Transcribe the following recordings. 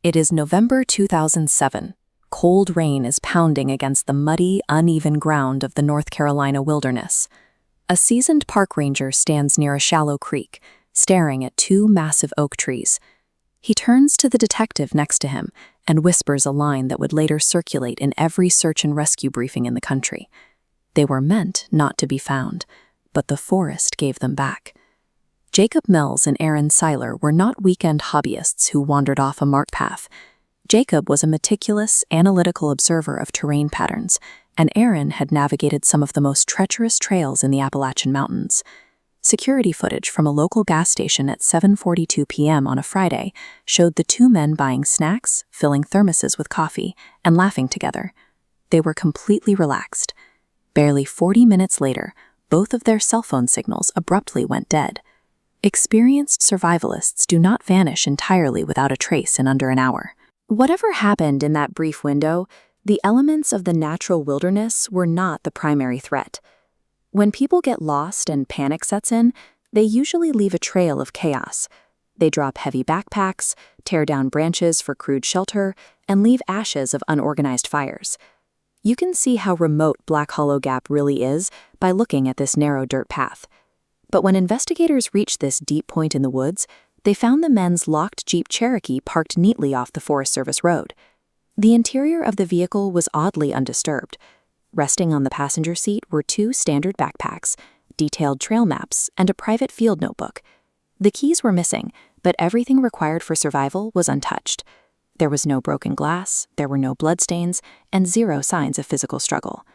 It is November 2007. Cold rain is pounding against the muddy, uneven ground of the North Carolina wilderness. A seasoned park ranger stands near a shallow creek, staring at two massive oak trees. He turns to the detective next to him and whispers a line that would later circulate in every search and rescue briefing in the country. They were meant not to be found, but the forest gave them back. Jacob Mills and Aaron Seiler were not weekend hobbyists who wandered off a marked path. Jacob was a meticulous, analytical observer of terrain patterns, and Aaron had navigated some of the most treacherous trails in the Appalachian Mountains. Security footage from a local gas station at 7:42 p.m. on a Friday showed the two men buying snacks, filling thermoses with coffee, and laughing together. They were completely relaxed. Barely 40 minutes later, both of their cell phone signals abruptly went dead. Experienced survivalists do not vanish entirely without a trace in under an hour. Whatever happened in that brief window, the elements of the natural wilderness were not the primary threat. When people get lost and panic sets in, they usually leave a trail of chaos. They drop heavy backpacks, tear down branches for crude shelter, and leave ashes of unorganized fires. You can see how remote Black Hollow Gap really is by looking at this narrow dirt path. But when investigators reached this deep point in the woods, they found the men's locked Jeep Cherokee parked neatly off the Forest Service road. The interior of the vehicle was oddly undisturbed. Resting on the passenger seat were two standard backpacks, detailed trail maps, and a private field notebook. The keys were missing, but everything required for survival was untouched. There was no broken glass, there were no bloodstains, and zero signs of physical struggle.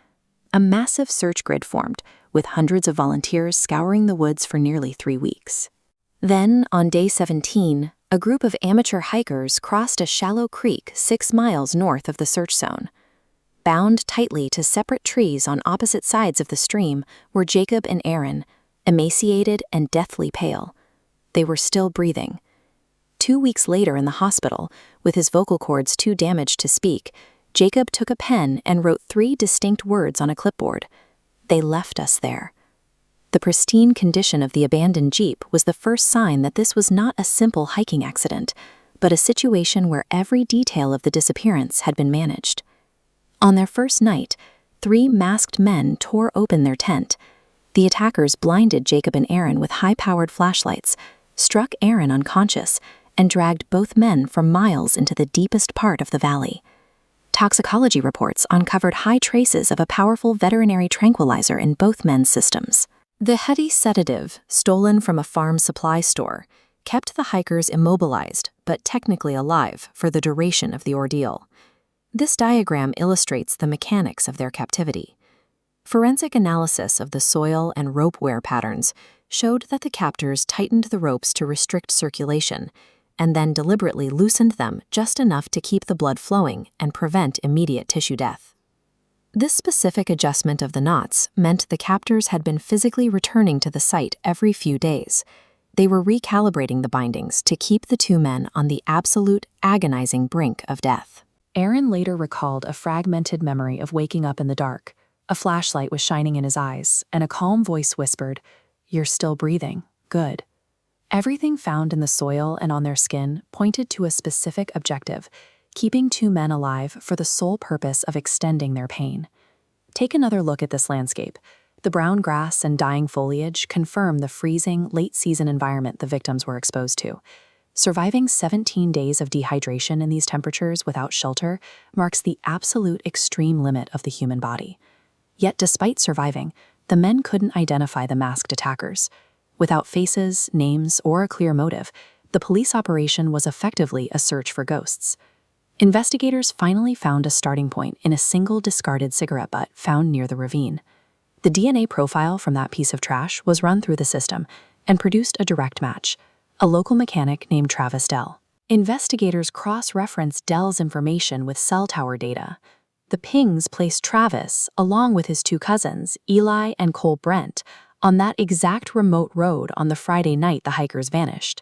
A massive search grid formed, with hundreds of volunteers scouring the woods for nearly 3 weeks. Then, on day 17, a group of amateur hikers crossed a shallow creek 6 miles north of the search zone. Bound tightly to separate trees on opposite sides of the stream were Jacob and Aaron, emaciated and deathly pale. They were still breathing. 2 weeks later in the hospital, with his vocal cords too damaged to speak, Jacob took a pen and wrote 3 distinct words on a clipboard. They left us there. The pristine condition of the abandoned Jeep was the first sign that this was not a simple hiking accident, but a situation where every detail of the disappearance had been managed. On their first night, 3 masked men tore open their tent. The attackers blinded Jacob and Aaron with high-powered flashlights, struck Aaron unconscious, and dragged both men for miles into the deepest part of the valley. Toxicology reports uncovered high traces of a powerful veterinary tranquilizer in both men's systems. The heady sedative, stolen from a farm supply store, kept the hikers immobilized but technically alive for the duration of the ordeal. This diagram illustrates the mechanics of their captivity. Forensic analysis of the soil and rope wear patterns showed that the captors tightened the ropes to restrict circulation, and then deliberately loosened them just enough to keep the blood flowing and prevent immediate tissue death. This specific adjustment of the knots meant the captors had been physically returning to the site every few days. They were recalibrating the bindings to keep the 2 men on the absolute, agonizing brink of death. Aaron later recalled a fragmented memory of waking up in the dark. A flashlight was shining in his eyes, and a calm voice whispered, "You're still breathing. Good." Everything found in the soil and on their skin pointed to a specific objective, keeping 2 men alive for the sole purpose of extending their pain. Take another look at this landscape. The brown grass and dying foliage confirm the freezing, late-season environment the victims were exposed to. Surviving 17 days of dehydration in these temperatures without shelter marks the absolute extreme limit of the human body. Yet despite surviving, the men couldn't identify the masked attackers. Without faces, names, or a clear motive, the police operation was effectively a search for ghosts. Investigators finally found a starting point in a single discarded cigarette butt found near the ravine. The DNA profile from that piece of trash was run through the system and produced a direct match, a local mechanic named Travis Dell. Investigators cross-referenced Dell's information with cell tower data. The pings placed Travis, along with his 2 cousins, Eli and Cole Brent, on that exact remote road on the Friday night the hikers vanished.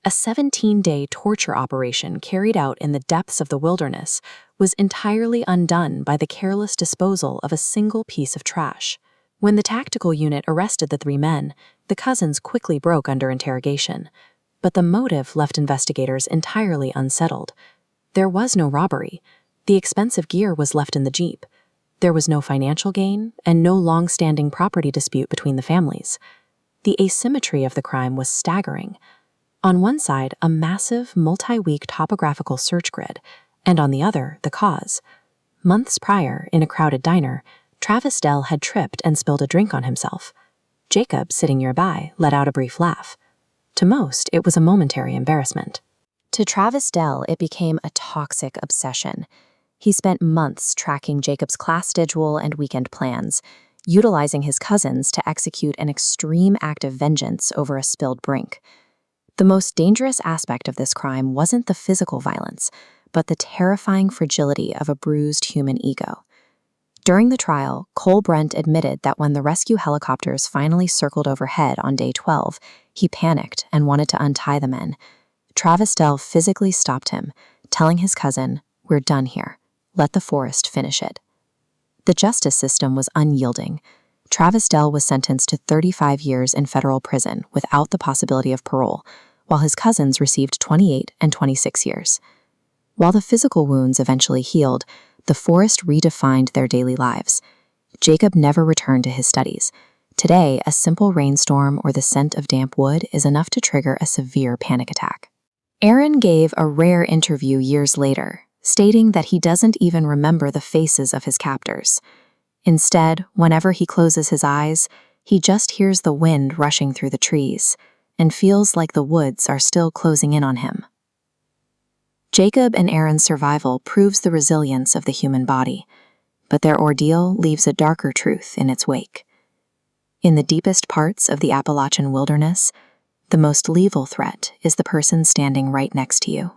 A 17-day torture operation carried out in the depths of the wilderness was entirely undone by the careless disposal of a single piece of trash. When the tactical unit arrested the 3 men, the cousins quickly broke under interrogation. But the motive left investigators entirely unsettled. There was no robbery. The expensive gear was left in the Jeep. There was no financial gain and no long-standing property dispute between the families. The asymmetry of the crime was staggering. On one side, a massive, multi-week topographical search grid, and on the other, the cause. Months prior, in a crowded diner, Travis Dell had tripped and spilled a drink on himself. Jacob, sitting nearby, let out a brief laugh. To most, it was a momentary embarrassment. To Travis Dell, it became a toxic obsession. He spent months tracking Jacob's class schedule and weekend plans, utilizing his cousins to execute an extreme act of vengeance over a spilled drink. The most dangerous aspect of this crime wasn't the physical violence, but the terrifying fragility of a bruised human ego. During the trial, Cole Brent admitted that when the rescue helicopters finally circled overhead on day 12, he panicked and wanted to untie the men. Travis Dell physically stopped him, telling his cousin, "We're done here. Let the forest finish it." The justice system was unyielding. Travis Dell was sentenced to 35 years in federal prison without the possibility of parole, while his cousins received 28 and 26 years. While the physical wounds eventually healed, the forest redefined their daily lives. Jacob never returned to his studies. Today, a simple rainstorm or the scent of damp wood is enough to trigger a severe panic attack. Aaron gave a rare interview years later, stating that he doesn't even remember the faces of his captors. Instead, whenever he closes his eyes, he just hears the wind rushing through the trees and feels like the woods are still closing in on him. Jacob and Aaron's survival proves the resilience of the human body, but their ordeal leaves a darker truth in its wake. In the deepest parts of the Appalachian wilderness, the most lethal threat is the person standing right next to you.